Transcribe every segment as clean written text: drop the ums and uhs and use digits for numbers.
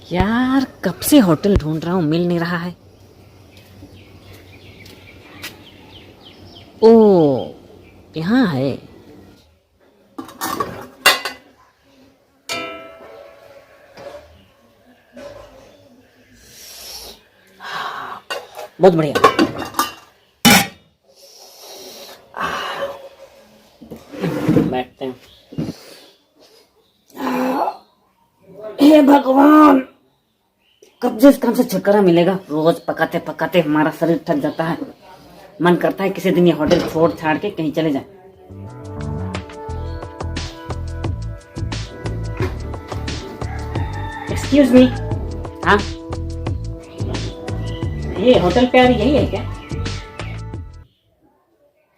यार कब से होटल ढूंढ रहा हूँ, मिल नहीं रहा है। ओ, यहाँ है। बहुत बढ़िया। बैठते हैं। हे भगवान, कब से इस काम से छुटकारा मिलेगा। रोज पकाते पकाते हमारा शरीर थक जाता है। मन करता है किसी दिन ये होटल छोड़ छाड़ के कहीं चले जाए। Excuse me. हाँ, ये होटल प्यारी यही है क्या?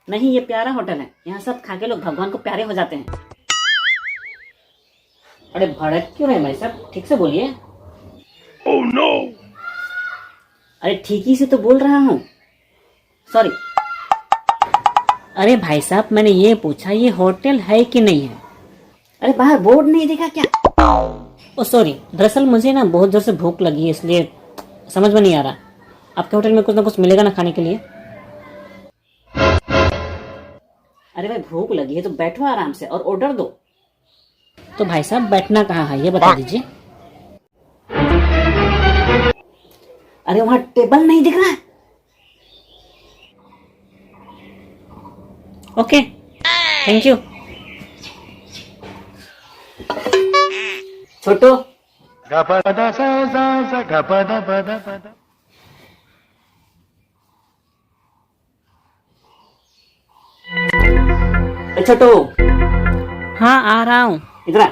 नहीं, ये प्यारा होटल है। यहाँ सब खा के लोग भगवान को प्यारे हो जाते हैं। अरे भड़क क्यों रहे भाई साहब, ठीक से बोलिए। Oh no. अरे ठीक ही से तो बोल रहा हूँ, सॉरी। अरे भाई साहब, मैंने ये पूछा ये होटल है कि नहीं है। अरे बाहर बोर्ड नहीं देखा क्या? ओ सॉरी, दरअसल मुझे ना बहुत जोर से भूख लगी है, इसलिए समझ में नहीं आ रहा। आपके होटल में कुछ ना कुछ मिलेगा ना खाने के लिए? अरे भाई भूख लगी है तो बैठो आराम से और ऑर्डर दो। तो भाई साहब बैठना कहाँ है ये बता दीजिए। अरे वहां टेबल नहीं दिख रहा है। Okay, thank you. Chhotu, Chhotu. हाँ आ रहा हूँ, इधर आ।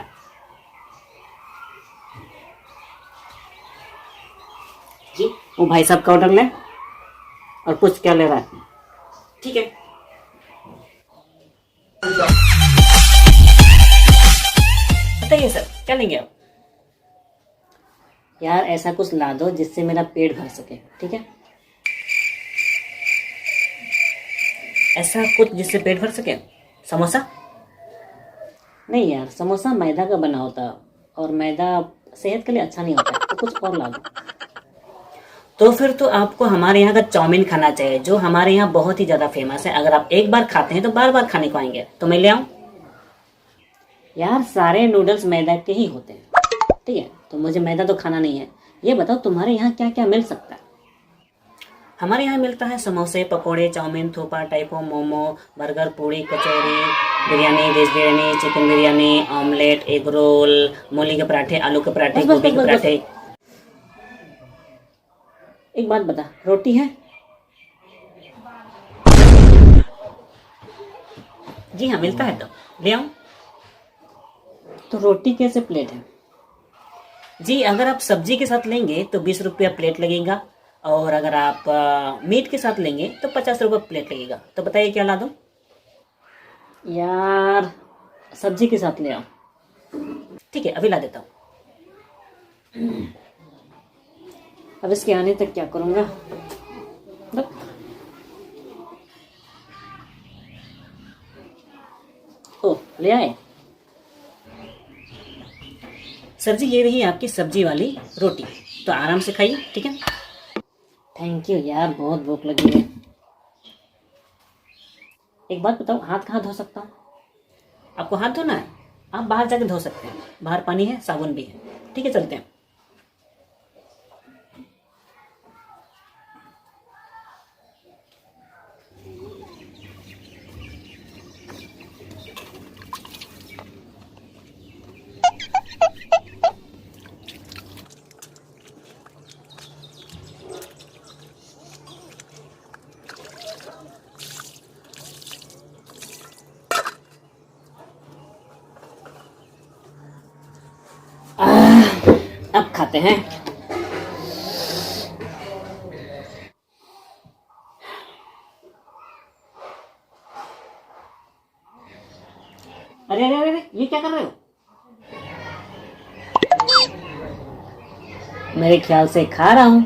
जी, वो भाई साहब का ऑर्डर ले और पूछ क्या ले रहा है। ठीक है। बताइए सर, क्या लेंगे आप? यार ऐसा कुछ ला दो जिससे मेरा पेट भर सके, ठीक है? ऐसा कुछ जिससे पेट भर सके। समोसा? नहीं यार, समोसा मैदा का बना होता और मैदा सेहत के लिए अच्छा नहीं होता, तो कुछ और ला दो। तो फिर तो आपको हमारे यहाँ का चाउमीन खाना चाहिए, जो हमारे यहाँ बहुत ही ज्यादा फेमस है। अगर आप एक बार खाते हैं तो बार बार खाने को आएंगे। तो मैं ले आऊं? यार सारे नूडल्स मैदा के ही होते हैं, ठीक है? तो मुझे मैदा तो खाना नहीं है। ये बताओ तुम्हारे यहाँ क्या क्या मिल सकता है? हमारे यहाँ मिलता है समोसे, पकोड़े, चाउमीन, थोपा, टाइपो, momo, burger, puri, kachori, biryani, veg biryani, chicken biryani, omelette, egg roll, मूली के पराठे, आलू के पराठे, गोभी के पराठे। एक बात बता, रोटी है? जी हाँ मिलता है, तो ले आऊं? तो रोटी कैसे प्लेट है? जी अगर आप सब्जी के साथ लेंगे तो 20 रुपया प्लेट लगेगा, और अगर आप मीट के साथ लेंगे तो 50 रुपये प्लेट लगेगा। तो बताइए क्या ला दूं? यार सब्जी के साथ ले आओ। ठीक है, अभी ला देता हूँ। अब इसके आने तक क्या करूँगा? ओ, ले आए? सर जी ये रही आपकी सब्जी वाली रोटी, तो आराम से खाइए, ठीक है? थैंक यू यार, बहुत भूख लगी है। एक बात बताओ, हाथ कहाँ धो सकता हूँ? आपको हाथ धोना है? आप बाहर जाके धो सकते हैं, बाहर पानी है, साबुन भी है। ठीक है, चलते हैं। अब खाते हैं। अरे अरे अरे, ये क्या कर रहे हो? मेरे ख्याल से खा रहा हूं।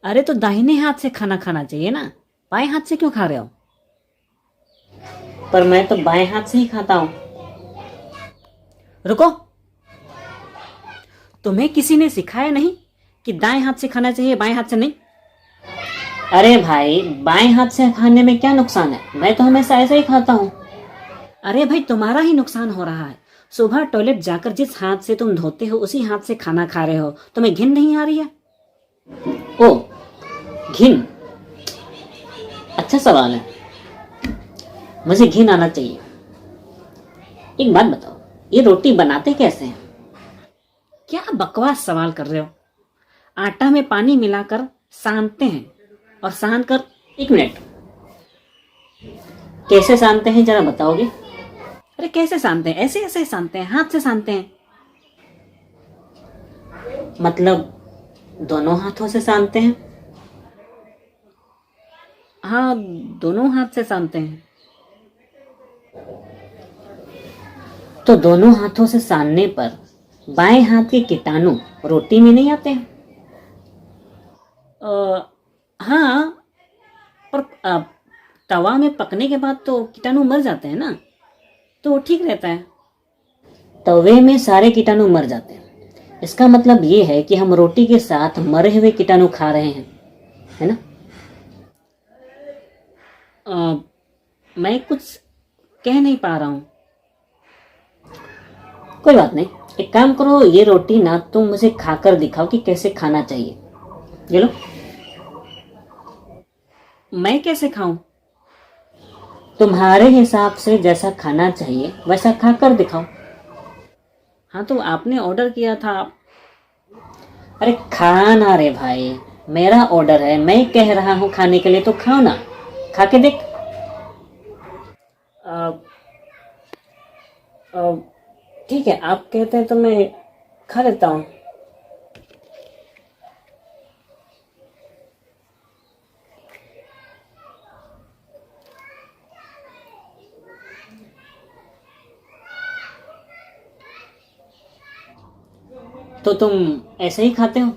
अरे तो दाहिने हाथ से खाना खाना चाहिए ना, बाएं हाथ से क्यों खा रहे हो? पर मैं तो बाएं हाथ से ही खाता हूं। रुको, तुम्हें किसी ने सिखाया नहीं कि दाएं हाथ से खाना चाहिए, बाएं हाथ से नहीं? अरे भाई, बाएं हाथ से खाने में क्या नुकसान है? मैं तो हमेशा ऐसे ही खाता हूँ। अरे भाई, तुम्हारा ही नुकसान हो रहा है। सुबह टॉयलेट जाकर जिस हाथ से तुम धोते हो उसी हाथ से खाना खा रहे हो। तुम्हें घिन नहीं आ रही है? ओ, घिन? अच्छा सवाल है। मुझे घिन आना चाहिए। एक बात बताओ, ये रोटी बनाते कैसे हैं? क्या बकवास सवाल कर रहे हो? आटा में पानी मिलाकर सानते हैं और सान कर। एक मिनट, कैसे सानते हैं जरा बताओगे? अरे कैसे सानते हैं? ऐसे ऐसे सानते हैं, हाथ से सानते हैं। मतलब दोनों हाथों से सानते हैं? हाँ, दोनों हाथ से सानते हैं। तो दोनों हाथों से सानने पर बाएं हाथ के कीटाणु रोटी में नहीं आते हैं? हाँ, पर तवा में पकने के बाद तो कीटाणु मर जाते हैं ना, तो वो ठीक रहता है। तवे में सारे कीटाणु मर जाते हैं, इसका मतलब ये है कि हम रोटी के साथ मरे हुए कीटाणु खा रहे हैं, है ना? मैं कुछ कह नहीं पा रहा हूँ। कोई बात नहीं, एक काम करो, ये रोटी ना तुम मुझे खाकर दिखाओ कि कैसे खाना चाहिए। ये लो। मैं कैसे खाऊं? तुम्हारे हिसाब से जैसा खाना चाहिए वैसा खाकर दिखाओ। हाँ, तो आपने ऑर्डर किया था। अरे खाना रे भाई, मेरा ऑर्डर है, मैं कह रहा हूँ खाने के लिए, तो खाओ ना, खा के देख। ठीक है, आप कहते हैं तो मैं खा लेता हूँ। तो तुम ऐसे ही खाते हो?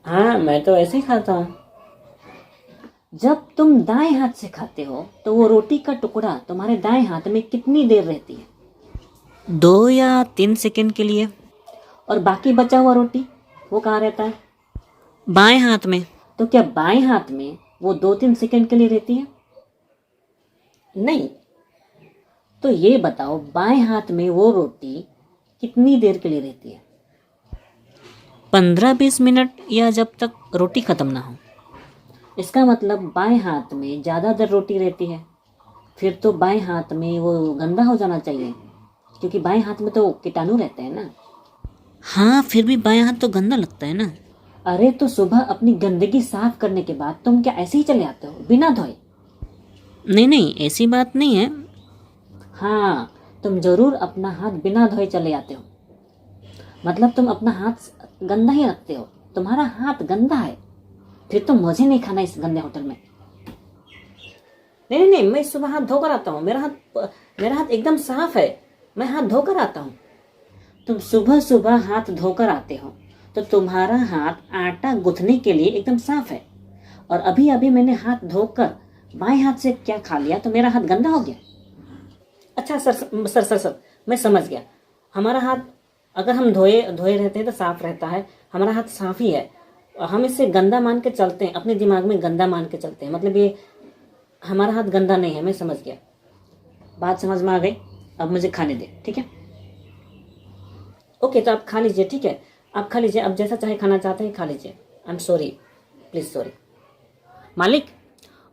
हाँ, मैं तो ऐसे ही खाता हूँ। जब तुम दाएं हाथ से खाते हो तो वो रोटी का टुकड़ा तुम्हारे दाएं हाथ में कितनी देर रहती है? 2 या 3 सेकंड के लिए। और बाकी बचा हुआ रोटी, वो कहाँ रहता है? बाएं हाथ में। तो क्या बाएं हाथ में वो 2-3 सेकंड के लिए रहती है? नहीं। तो ये बताओ, बाएं हाथ में वो रोटी कितनी देर के लिए रहती है? 15-20 मिनट, या जब तक रोटी खत्म ना हो। इसका मतलब बाएं हाथ में ज़्यादा देर रोटी रहती है। फिर तो बाएं हाथ में वो गंदा हो जाना चाहिए, क्योंकि बाएं हाथ में तो कीटाणु रहते हैं ना। हाँ, फिर भी बाएं हाथ तो गंदा लगता है ना। अरे तो सुबह अपनी गंदगी साफ करने के बाद तुम क्या ऐसे ही चले आते हो बिना धोए? नहीं नहीं, ऐसी बात नहीं है। हाँ, तुम जरूर अपना हाथ बिना धोए चले आते हो। मतलब तुम अपना हाथ गंदा ही रखते हो। तुम्हारा हाथ गंदा है, फिर तो मुझे नहीं खाना इस गंदे होटल में। नहीं नहीं नहीं, मैं सुबह हाथ धोकर आता हूँ। मेरा हाथ एकदम साफ है। मैं हाथ धोकर आता हूँ। तुम सुबह सुबह हाथ धोकर आते हो तो तुम्हारा हाथ आटा गूंथने के लिए एकदम साफ है, और अभी अभी मैंने हाथ धोकर बाएं हाथ से क्या खा लिया तो मेरा हाथ गंदा हो गया। अच्छा सर सर सर सर, मैं समझ गया। हमारा हाथ अगर हम धोए धोए रहते हैं तो साफ रहता है। हमारा हाथ साफ ही है, हम इसे गंदा मान के चलते हैं, अपने दिमाग में गंदा मान के चलते हैं। मतलब ये हमारा हाथ गंदा नहीं है। मैं समझ गया, बात समझ में आ गई। अब मुझे खाने दे, ठीक है? ओके, तो आप खा लीजिए, ठीक है? आप खा लीजिए, आप जैसा चाहे खाना चाहते हैं खा लीजिए। I am sorry, please sorry. मालिक,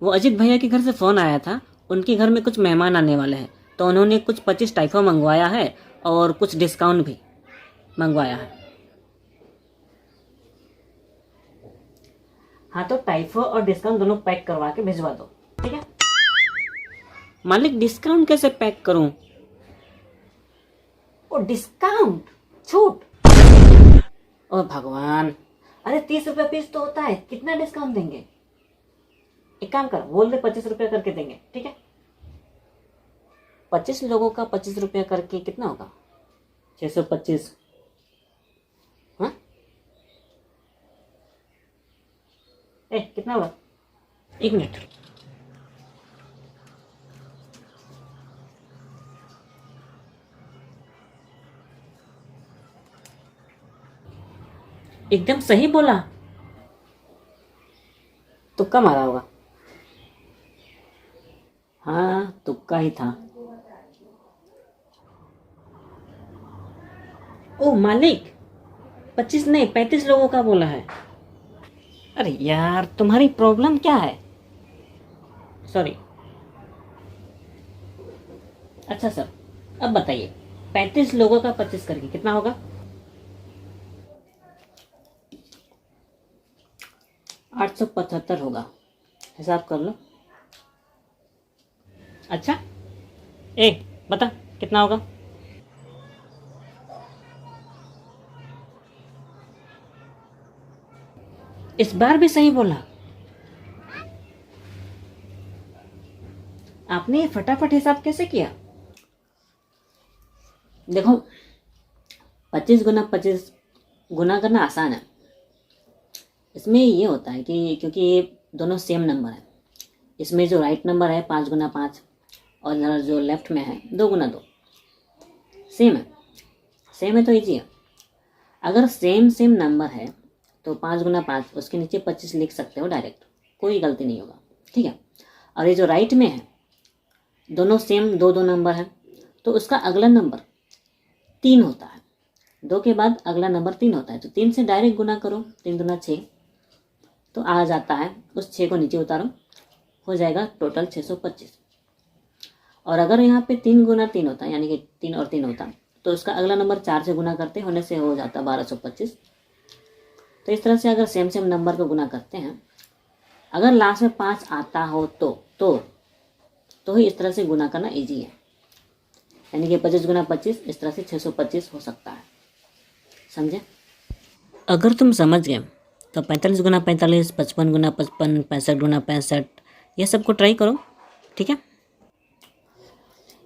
वो अजीत भैया के घर से फ़ोन आया था। उनके घर में कुछ मेहमान आने वाले हैं, तो उन्होंने कुछ 25 टाइफो मंगवाया है और कुछ डिस्काउंट भी मंगवाया है। हाँ, तो टाइफो और डिस्काउंट दोनों पैक करवा के भिजवा दो, ठीक है? मालिक, डिस्काउंट कैसे पैक करूं? ओ, डिस्काउंट, छूट? ओ भगवान, अरे 30 रुपये पीस तो होता है, कितना डिस्काउंट देंगे? एक काम कर, बोल दे 25 रुपये करके देंगे, ठीक है? 25 लोगों का 25 रुपया करके कितना होगा? 625। हाँ, कितना होगा? एक मिनट। एकदम सही बोला। तुक्का मारा होगा। हाँ, तुक्का ही था। ओ मालिक, 25 नहीं 35 लोगों का बोला है। अरे यार, तुम्हारी प्रॉब्लम क्या है? सॉरी। अच्छा सर, अब बताइए, 35 लोगों का 25 करके कितना होगा? 875 होगा। हिसाब कर लो। अच्छा, ए बता कितना होगा? इस बार भी सही बोला। आपने ये फटाफट हिसाब कैसे किया? देखो, 25 गुना करना आसान है। इसमें ये होता है कि क्योंकि ये दोनों सेम नंबर है, इसमें जो राइट नंबर है 5 गुना 5, और इधर जो लेफ्ट में है 2 गुना 2, सेम है। सेम है तो ईजी है। अगर सेम सेम नंबर है तो 5 गुना 5, उसके नीचे 25 लिख सकते हो डायरेक्ट, कोई गलती नहीं होगा। ठीक है। और ये जो राइट में है, दोनों सेम दो दो नंबर है, तो उसका अगला नंबर 3 होता है। 2 के बाद अगला नंबर 3 होता है, तो 3 से डायरेक्ट गुना करो, 3 दूना 6, तो आ जाता है। उस 6 को नीचे उतारो, हो जाएगा टोटल 625। और अगर यहाँ पे 3 गुना 3 होता है, यानी कि 3 और 3 होता, तो उसका अगला नंबर 4 से गुना करते होने से हो जाता 1225। तो इस तरह से अगर सेम सेम नंबर को गुना करते हैं, अगर लास्ट में 5 आता हो तो ही इस तरह से गुना करना ईजी है। यानी कि 25 गुना 25, इस तरह से 625 हो सकता है। समझे? अगर तुम समझ गए तो 45 गुना 45, 55 गुना 55, 65 गुना 65, ये सबको ट्राई करो। ठीक है।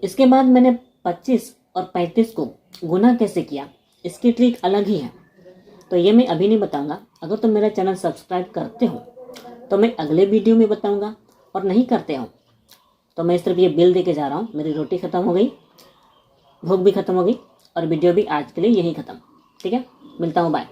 इसके बाद मैंने 25 और 35 को गुना कैसे किया, इसकी ट्रिक अलग ही है, तो ये मैं अभी नहीं बताऊंगा। अगर तुम मेरा चैनल सब्सक्राइब करते हो तो मैं अगले वीडियो में बताऊंगा, और नहीं करते हो तो मैं सिर्फ ये बिल दे के जा रहा हूँ। मेरी रोटी ख़त्म हो गई, भूख भी ख़त्म हो गई, और वीडियो भी आज के लिए यही ख़त्म। ठीक है, मिलता हूँ, बाय।